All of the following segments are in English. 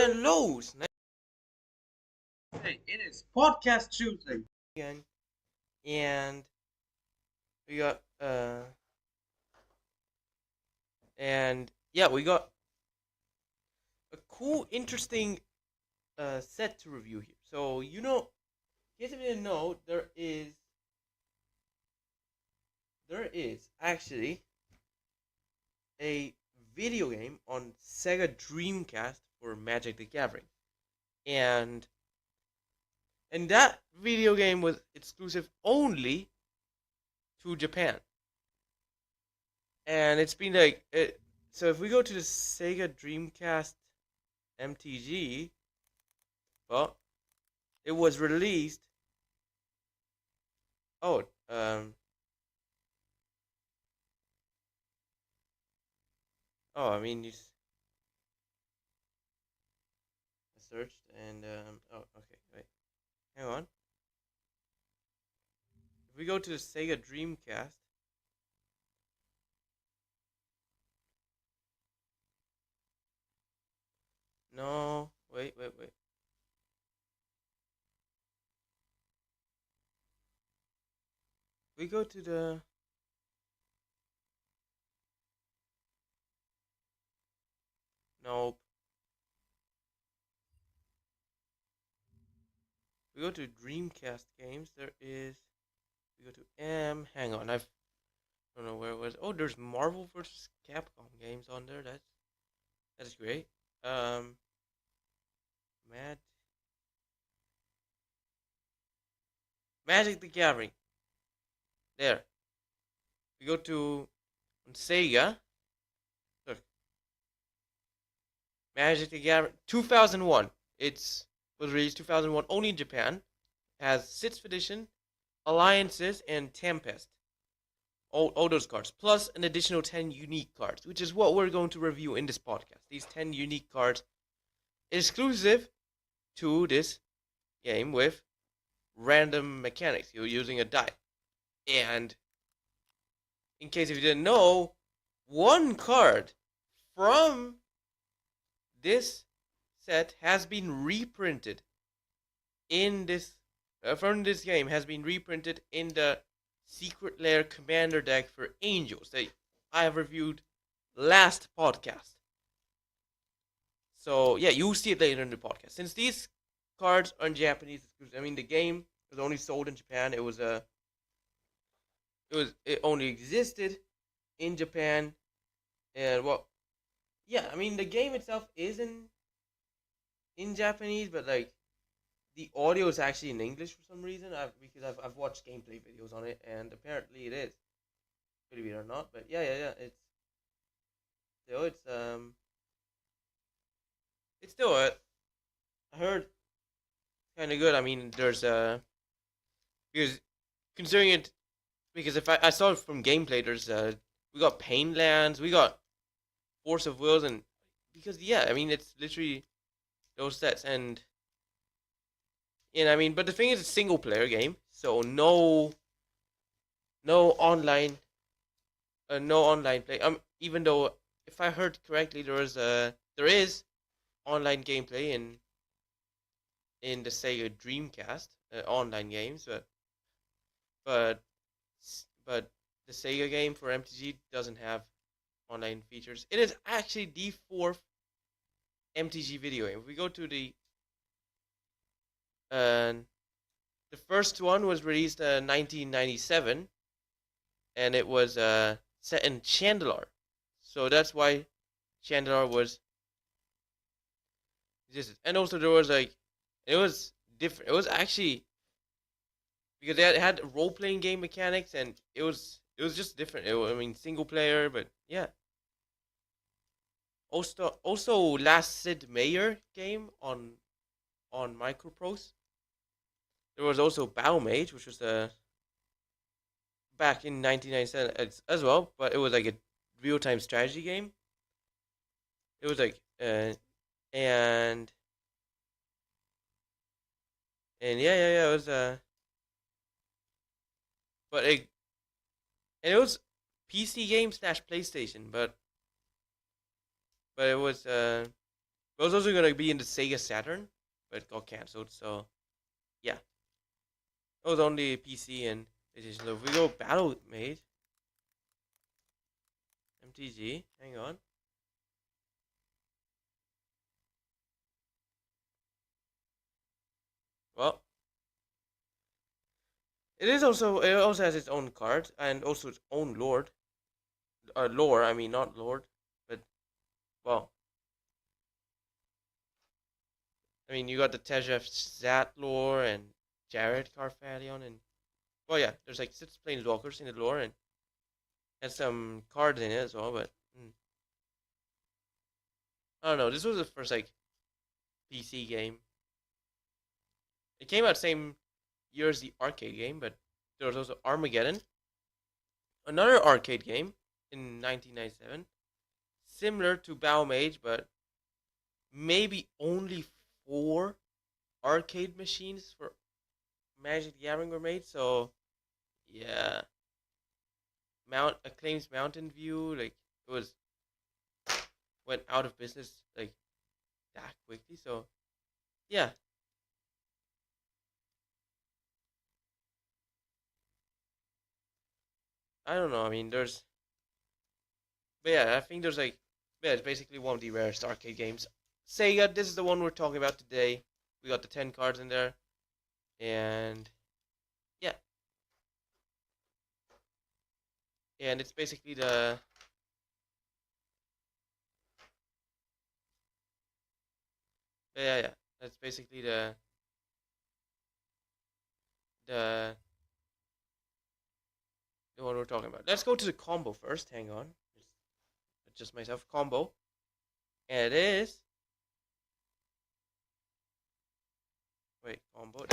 Hello, hey, it is Podcast Tuesday again, and we got and yeah, we got a cool, interesting set to review here. So in case if you didn't know, there is actually a video game on Sega Dreamcast for Magic the Gathering, and that video game was exclusive only to Japan. And it's been so if we go to the Sega Dreamcast MTG, well, it was released. Oh, I mean, searched and oh, okay, wait, hang on. If we go to the Sega Dreamcast, no, wait. We go to the nope. We go to Dreamcast games. There is. We go to M. Hang on, I don't know where it was. Oh, there's Marvel vs. Capcom games on there. That's great. Mad Magic the Gathering. There. We go to on Sega. Look, Magic the Gathering 2001. It's was released 2001 only in Japan. Has 6th edition, alliances, and Tempest. All those cards, plus an additional 10 unique cards, which is what we're going to review in this podcast. These 10 unique cards exclusive to this game with random mechanics. You're using a die. And in case if you didn't know, one card from this set has been reprinted in this from this game has been reprinted in the Secret Lair Commander deck for Angels that I have reviewed last podcast. So yeah, you'll see it later in the podcast. Since these cards are in Japanese, I mean the game was only sold in Japan. It only existed in Japan, and well, yeah, I mean the game itself is in Japanese, but like the audio is actually in English for some reason. Because I've watched gameplay videos on it, and apparently it is, believe it or not. But yeah. It's it's still I heard kind of good. I mean, there's because considering it because if I saw it from gameplay, there's we got Painlands, we got Force of Wills, and because yeah, I mean it's literally those sets, and I mean, but the thing is, it's a single player game, so no online, no online play. Even though if I heard correctly, there is online gameplay in the Sega Dreamcast online games, but but the Sega game for MTG doesn't have online features. It is actually the fourth MTG video game. If we go to uh, the first one was released in 1997, and it was set in Chandelar. So that's why Chandelar was existed. And also there was it was different. It was actually because they had role playing game mechanics, and it was just different. I mean single player, but yeah. Also last Sid Meier game on Microprose. There was also Battle Mage, which was back in 1997 as well, but it was like a real time strategy game. It was like and yeah, it was but it was PC game slash PlayStation, but it was It was also gonna be in the Sega Saturn, but it got cancelled. So yeah, it was only PC and PlayStation. So if we go Battle Mage, MTG. Hang on. Well, it also has its own cards and also its own lore. I mean, not lord, but well, I mean, you got the Tejef Zat lore and Jared Carfadion and well, yeah, there's like 6 planeswalkers in the lore and some cards in it as well. But I don't know. This was the first like PC game. It came out same year as the arcade game, but there was also Armageddon, another arcade game in 1997, similar to Battle Mage, but maybe only 4 arcade machines for Magic the Gathering were made. So yeah, Mount Acclaim's Mountain View, like it was went out of business like that quickly. So yeah, I don't know. I mean, but yeah, I think there's like, yeah, it's basically one of the rarest arcade games. Sega, this is the one we're talking about today. We got the 10 cards in there, and yeah, and it's basically yeah. That's basically the the one we're talking about. Let's go to the combo first. Hang on, just adjust myself. Combo, and it is wait combo.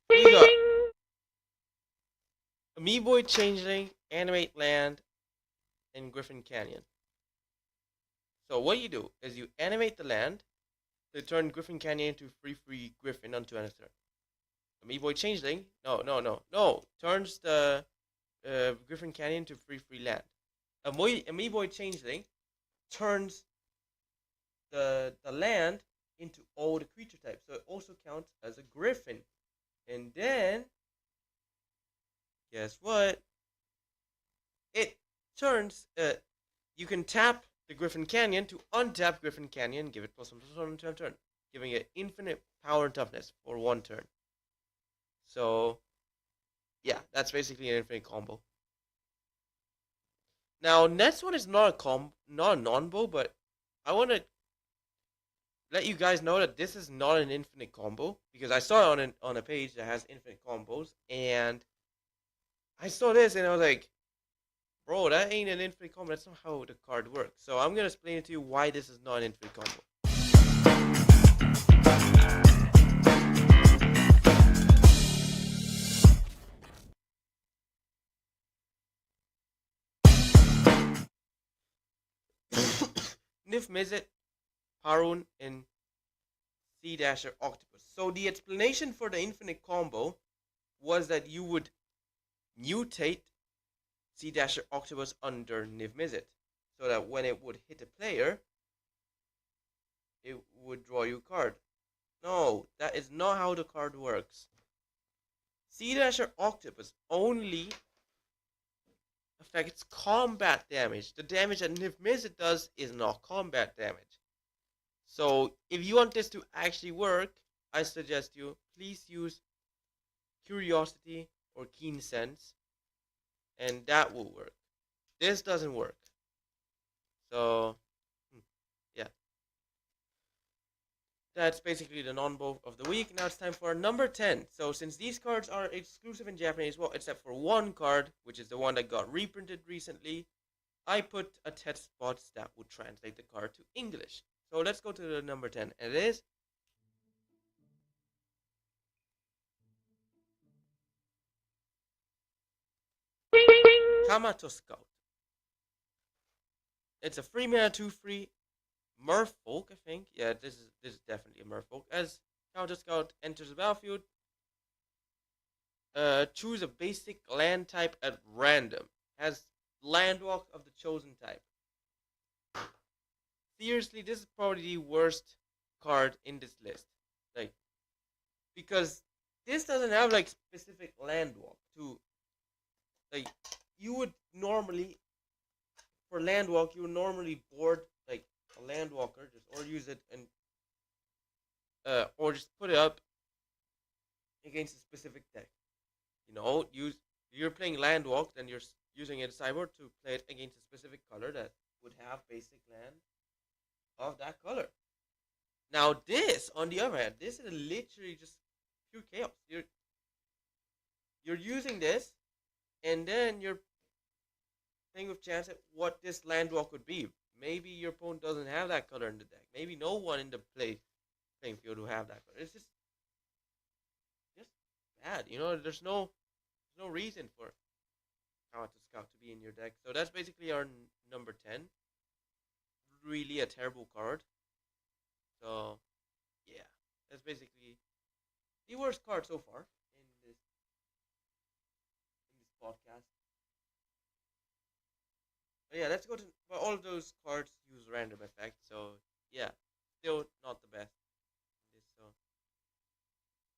We got Amiiboy Changeling, Animate Land, and Griffin Canyon. So what you do is you animate the land to turn Griffin Canyon into free Griffin onto an turn. Amiiboy Changeling, no, turns the Griffin Canyon to free land. Amiiboy Changeling turns the land into all the creature types, so it also counts as a Griffin. And then, guess what? It turns. You can tap the Griffin Canyon to untap Griffin Canyon, give it plus 1 turn, giving it infinite power and toughness for 1 turn. So, yeah, that's basically an infinite combo. Now, next one is not a non-bow, but I want to let you guys know that this is not an infinite combo because I saw it on a page that has infinite combos, and I saw this and I was like, bro, that ain't an infinite combo. That's not how the card works. So I'm gonna explain it to you why this is not an infinite combo. Nif Mizzet, Harun, and Sea Dasher Octopus. So the explanation for the infinite combo was that you would mutate Sea Dasher Octopus under Niv Mizzet, so that when it would hit a player, it would draw you a card. No, that is not how the card works. Sea Dasher Octopus only affects combat damage. The damage that Niv Mizzet does is not combat damage. So if you want this to actually work, I suggest you please use Curiosity or Keen Sense, and that will work. This doesn't work. So, yeah. That's basically the non-bow of the week. Now it's time for number 10. So since these cards are exclusive in Japanese, well, except for one card, which is the one that got reprinted recently, I put a text box that would translate the card to English. So let's go to the number 10. And it is Kamato Scout. It's a free mana 2/3 Merfolk, I think. Yeah, this is definitely a Merfolk. As Counter Scout enters the battlefield, choose a basic land type at random. Has landwalk of the chosen type. Seriously, this is probably the worst card in this list. Like, because this doesn't have like specific landwalk to like you would normally for landwalk you would normally board like a landwalker just or use it and or just put it up against a specific deck. You know, you're playing landwalk, then you're using a sideboard to play it against a specific color that would have basic land of that color. Now this, on the other hand, this is literally just pure chaos. You're using this, and then you're playing with chance at what this landwalk would be. Maybe your opponent doesn't have that color in the deck. Maybe no one in the playing field will have that color. It's just bad. You know, there's no reason for Power to Scout to be in your deck. So that's basically our number 10. Really a terrible card. So yeah, that's basically the worst card so far in this podcast. But yeah, let's go to but all of those cards use random effect. So yeah, still not the best in this. So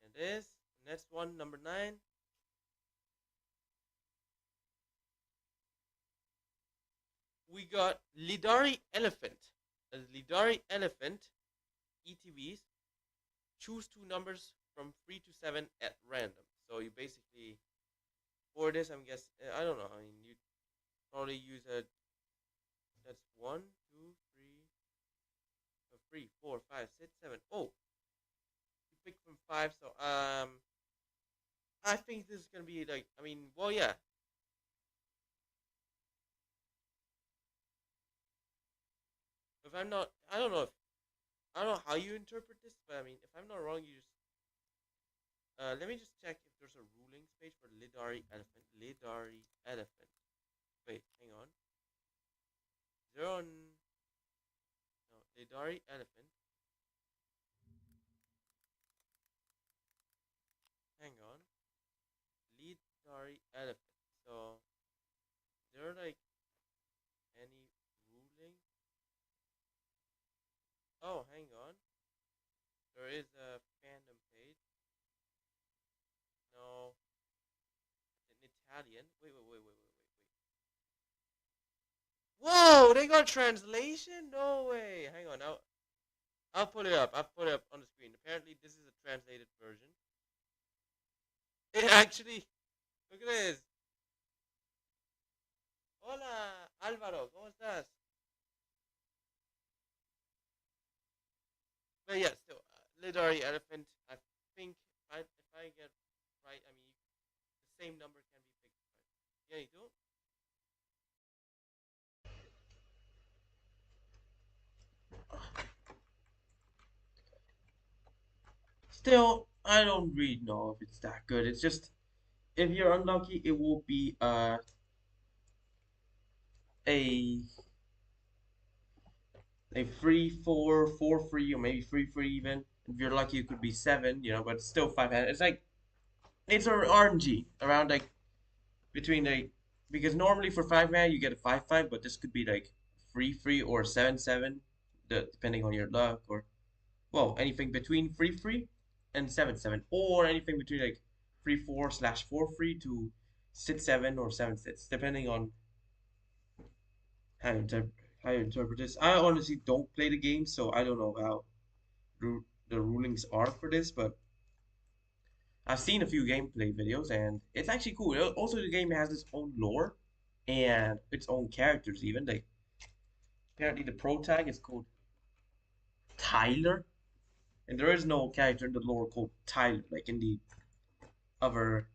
and this next one, number 9. We got Lidari Elephant. A Lidari Elephant ETBs. Choose two numbers from 3 to 7 at random. So you basically, for this, I'm guessing, I don't know. I mean, you probably use that's 1, 2, 3, 3, 4, 5, 6, 7. Oh, you pick from 5. So, I think this is going to be like, I mean, well, yeah. If I'm not, I don't know how you interpret this, but I mean, if I'm not wrong, you just, let me just check if there's a rulings page for Lidari Elephant. Lidari Elephant. Wait, hang on. Zero, no, Lidari Elephant. Hang on. Lidari Elephant. So, is there like any ruling? Oh, hang on. There is a fandom page. No, in Italian. Wait. Whoa, they got translation? No way. Hang on. I'll put it up. I'll put it up on the screen. Apparently, this is a translated version. It actually, look at this. Hola, Álvaro. ¿Cómo estás? But yeah, still, Lidari Elephant. I think if I get right, I mean, the same number can be picked. Right? Yeah, you do. Still, I don't really know if it's that good. It's just if you're unlucky, it will be a a free four free, or maybe free even. If you're lucky, it could be 7. You know, but it's still 5. It's like it's a RNG around like between like because normally for 5 you get a 5 but this could be like free or 7 depending on your luck or well anything between free and 7 or anything between like 3 4 slash 4 free to 6 7 or 7 6 depending on how you interpret how you interpret this. I honestly don't play the game, so I don't know how the rulings are for this, but I've seen a few gameplay videos and it's actually cool. Also, the game has its own lore and its own characters. Even like apparently the pro tag is called Tyler, and there is no character in the lore called Tyler like in the other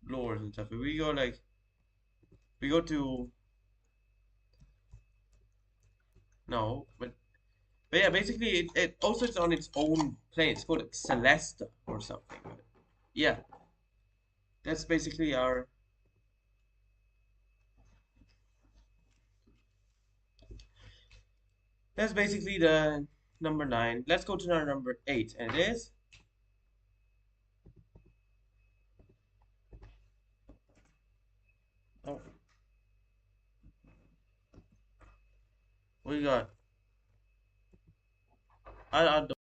lores and stuff. If we go to no, but yeah, basically it also is on its own plane. It's called Celesta or something. But yeah, that's basically our that's basically the number 9. Let's go to our number 8, and it is We got. I don't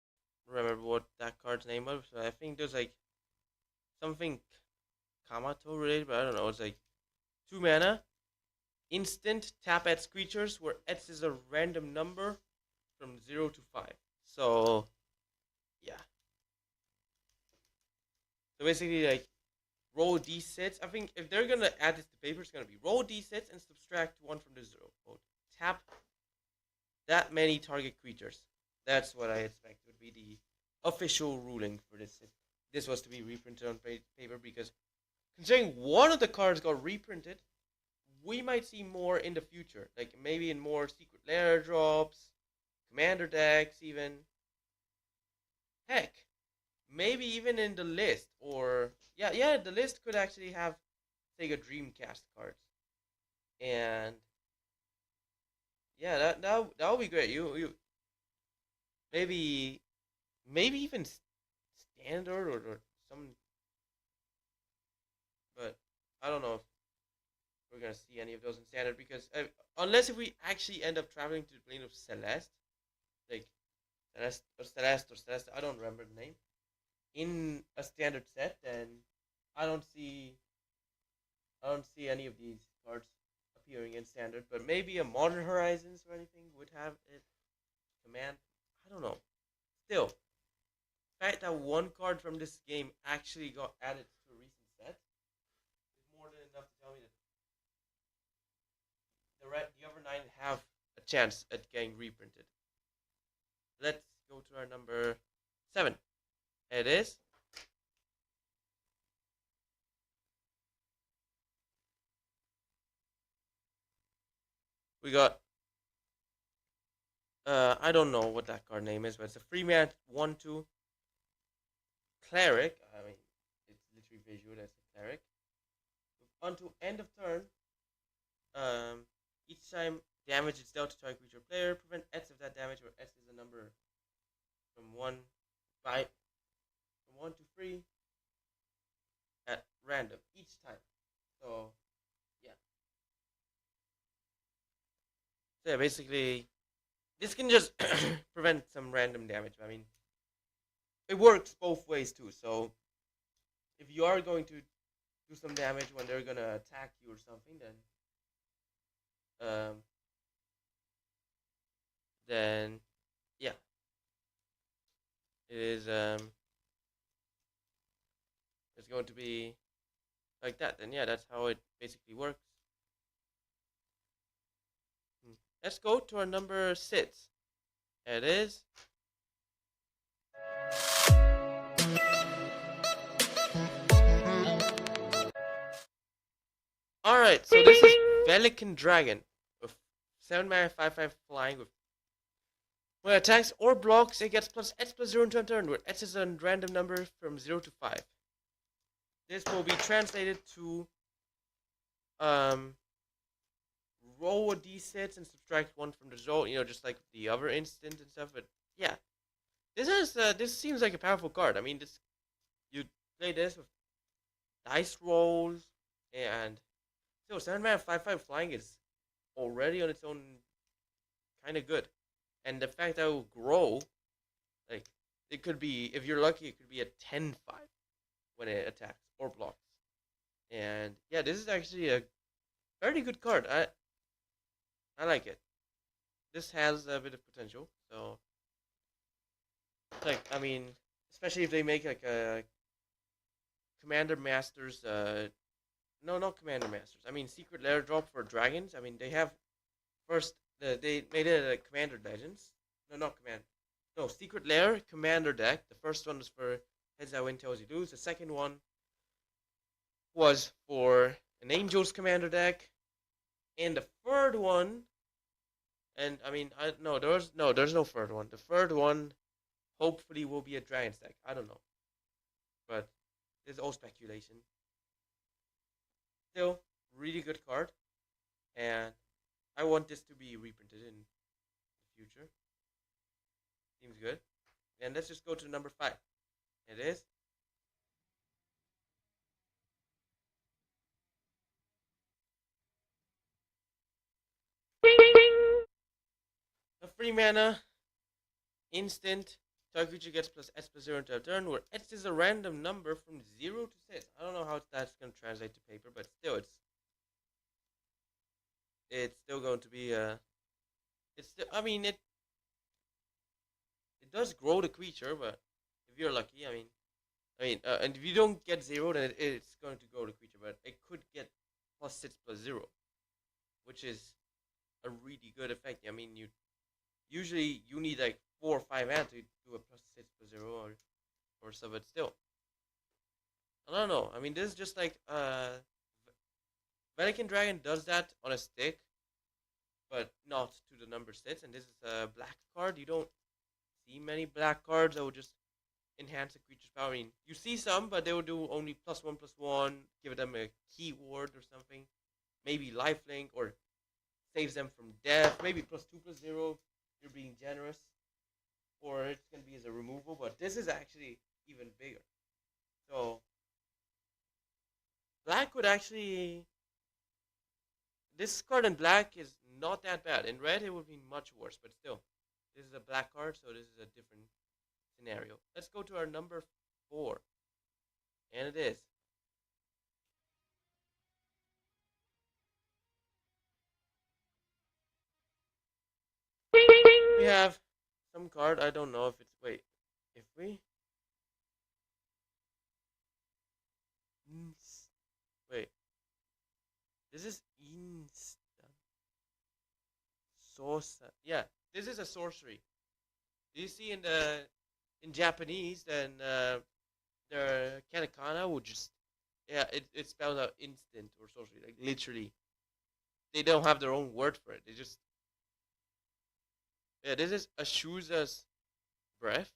remember what that card's name was. But I think there's like something Kamato related, but I don't know. It's like 2 mana, instant tap at creatures where X is a random number from 0 to 5. So yeah. So basically, like roll d6. I think if they're gonna add this to paper, it's gonna be roll d6 and subtract one from the zero. So tap that many target creatures. That's what I expect would be the official ruling for this. If this was to be reprinted on paper, because considering one of the cards got reprinted, we might see more in the future. Like maybe in more secret lair drops, commander decks, even. Heck, maybe even in the list, or yeah, the list could actually have Sega Dreamcast cards, and yeah, that would be great. You maybe even standard or some, but I don't know if we're gonna see any of those in standard, because unless if we actually end up traveling to the plane of Celeste, like Celeste, I don't remember the name, in a standard set, then I don't see any of these cards appearing in standard. But maybe a Modern Horizons or anything would have it command. I don't know. Still, the fact that one card from this game actually got added to a recent set is more than enough to tell me that the other 9 have a chance at getting reprinted. Let's go to our number 7. It is we got I don't know what that card name is, but it's a free man 1/2 cleric. I mean, it's literally visual as a cleric. Until end of turn, each time damage is dealt to target creature player, prevent S of that damage, where S is a number from 5 from 1 to 3 at random each time. So yeah, so yeah, basically this can just prevent some random damage. I mean, it works both ways too. So if you are going to do some damage when they're gonna attack you or something, um, then yeah, it is it's going to be like that. Then yeah, that's how it basically works. Let's go to our number 6. It is alright. So this is Velican Dragon with 7 mana, 5/5 flying with. When it attacks or blocks, it gets plus X plus 0 into a turn, where X is a random number from 0 to 5. This will be translated to um, roll a d6 and subtract 1 from the result, just like the other instant and stuff. But yeah, this seems like a powerful card. I mean, you play this with dice rolls, and still 7 mana 5/5 flying is already on its own kind of good. And the fact that it will grow, like, it could be, if you're lucky, it could be a 10/5 when it attacks or blocks. And yeah, this is actually a very good card. I like it. This has a bit of potential. So, like, I mean, especially if they make like a Commander Masters. No, not Commander Masters. I mean, Secret Lair drop for dragons. I mean, they have first. They made it a Commander Legends. No, not Commander. No, Secret Lair Commander deck. The first one was for Heads I Win, Tails You Lose. The second one was for an Angels Commander deck, and the third one, and I mean, there's no third one. The third one hopefully will be a Dragons deck. I don't know, but it's all speculation. Still, really good card, and I want this to be reprinted in the future. Seems good. And let's just go to number 5. It is free mana, instant. Target creature gets plus S plus 0 into a turn, where S is a random number from 0 to 6. I don't know how that's going to translate to paper, but still, it's still going to be it's still, I mean it does grow the creature, but if you're lucky, and if you don't get 0, then it's going to grow the creature, but it could get plus 6 plus 0, which is a really good effect. I mean, usually you need like 4 or 5 mana to do a plus 6 plus 0 or so, but still, I don't know. I mean, this is just like Vatican Dragon does that on a stick, but not to the number 6, and this is a black card. You don't see many black cards that will just enhance a creature's power. I mean, you see some, but they will do only +1/+1, give them a keyword or something. Maybe lifelink, or saves them from death. Maybe +2/+0, you're being generous. Or it's going to be as a removal, but this is actually even bigger. So, black would actually... This card in black is not that bad. In red, it would be much worse, but still. This is a black card, so this is a different scenario. Let's go to our number 4. And it is. We have some card. I don't know if it's... Wait. If we... Wait. This is instant. Sosa. Yeah. This is a sorcery. Do you see in Japanese, then the katakana will just, yeah, it spells out instant or sorcery, like literally. They don't have their own word for it. They just, yeah, this is Ashuza's breath.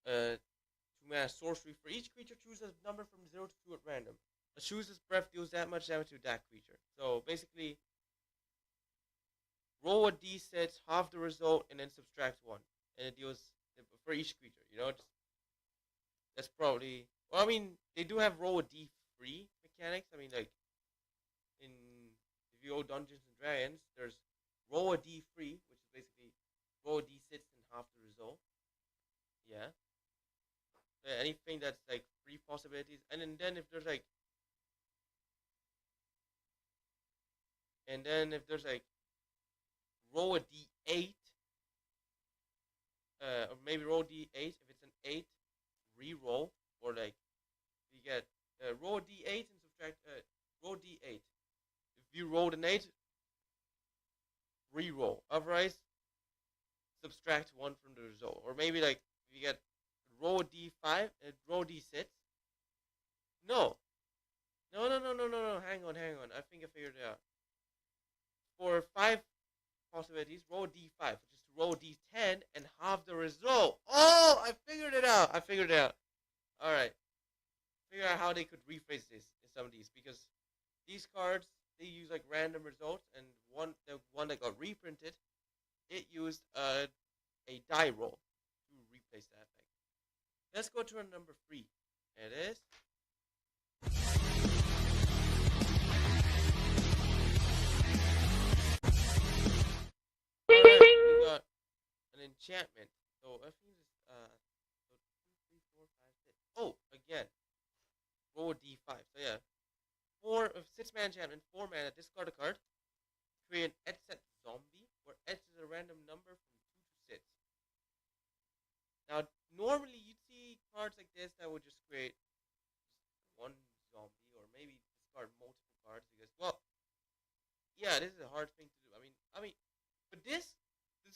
2-mana sorcery. For each creature, choose a number from 0 to 2 at random. Ashuza's breath deals that much damage to that creature. So basically, roll a d6, half the result, and then subtract 1. And it deals for each creature, you know? That's probably... Well, I mean, they do have roll a d3 mechanics. I mean, like, if you go Dungeons and Dragons, there's roll a d3, which is basically roll a d6 and half the result. Yeah. Anything that's, like, 3 possibilities. And then if there's, like... And then if there's, like, roll a d8, or maybe roll d8. If it's an 8, re-roll, or like you get roll d8 and subtract roll d8. If you rolled an 8, re-roll. Otherwise, subtract 1 from the result. Or maybe like if you get roll d5 and roll d6. No. No. Hang on. I think I figured it out. For 5 possibilities, roll d5, which is to roll d10 and half the result. Oh, I figured it out. All right. Figure out how they could rephrase this in some of these, because these cards, they use like random results, and the one that got reprinted, it used a die roll to replace that effect. Let's go to our number 3. It is alright, we got an enchantment. So I think it's so 2, 3, 4, 5, 6. Oh, again. Roll d5. So yeah. 6-mana enchantment, 4 mana, discard a card. Create an Etset zombie, where Et is a random number from 2 to 6. Now, normally you'd see cards like this that would just create one zombie, or maybe discard multiple cards, because, well, yeah, this is a hard thing to do. I mean, but this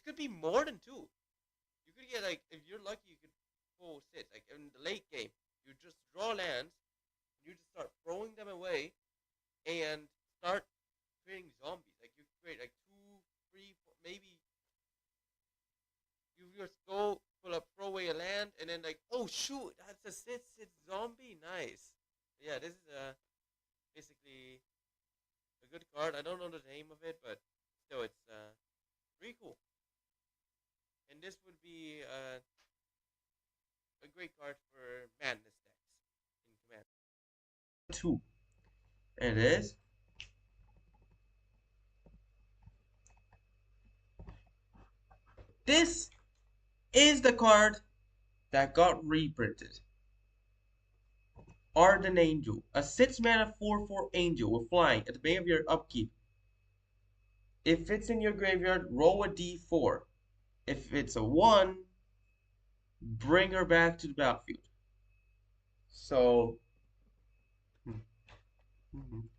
could be more than 2. You could get, like, if you're lucky, you could pull 6. Like, in the late game, you just draw lands, you just start throwing them away, and start creating zombies. Like, you create, like, 2, 3, 4, maybe you just go, throw away a land, and then, like, oh, shoot, that's a 6/6 zombie? Nice. Yeah, this is, basically a good card. I don't know the name of it, but still, it's, pretty cool. And this would be, a great card for madness decks in Command. 2. And it is This is the card that got reprinted. Ardent Angel, a 6-mana 4/4 angel with flying at the beginning of your upkeep. If it's in your graveyard, roll a d4. If it's a 1, bring her back to the battlefield. So,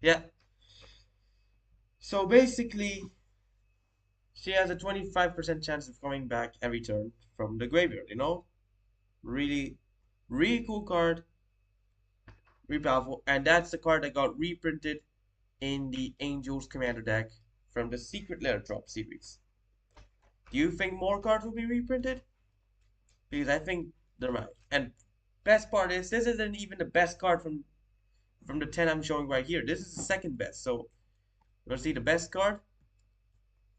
yeah. So basically, she has a 25% chance of coming back every turn from the graveyard, you know? Really, really cool card, really powerful. And that's the card that got reprinted in the Angels Commander deck from the Secret Lair Drop series. Do you think more cards will be reprinted? Because I think there might. And best part is, this isn't even the best card from the 10 I'm showing right here. This is the second best. So, let's see the best card.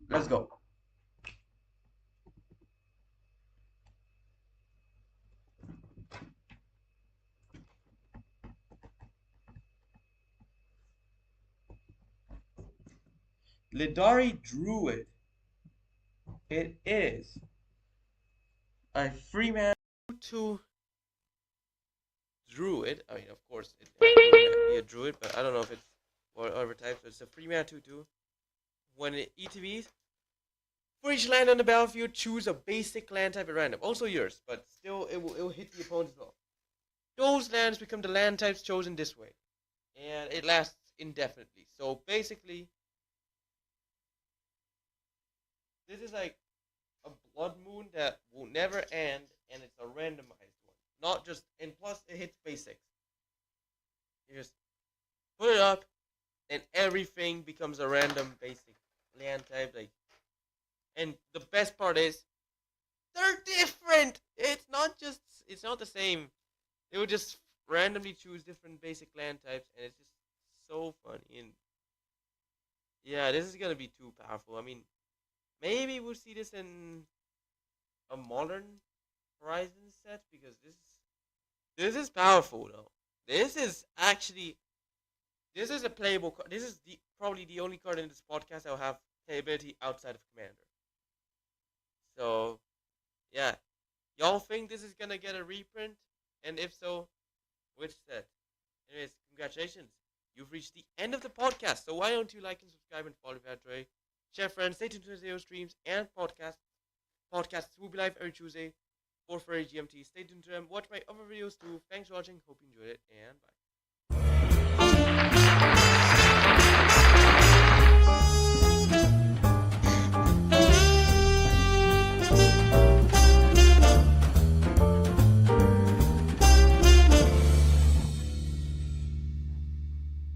Let's go. Lidari Druid. It is a free man. To Druid. I mean, of course, it wouldn't be a Druid, but I don't know if it's whatever type. So it's a free mana 2/2. When it ETBs, for each land on the battlefield, choose a basic land type at random. Also yours, but still, it will hit the opponent as well. Those lands become the land types chosen this way, and it lasts indefinitely. So basically, this is like a blood moon that will never end, and it's a randomized one. Not just, and plus it hits basics. You just put it up, and everything becomes a random basic land type. Like, and the best part is they're different. It's not the same. They would just randomly choose different basic land types, and it's just so funny. And yeah, this is gonna be too powerful. I mean, maybe we'll see this in a modern Horizon set because this is powerful though. This is actually this is a playable card. This is probably the only card in this podcast that will have playability outside of Commander. So yeah, y'all think this is gonna get a reprint? And if so, which set? Anyways, congratulations. You've reached the end of the podcast. So why don't you like and subscribe and follow Patrick? Share friends, stay tuned to the streams and podcasts. Podcasts will be live every Tuesday, 4:30 GMT. Stay tuned to them. Watch my other videos too. Thanks for watching. Hope you enjoyed it, and bye.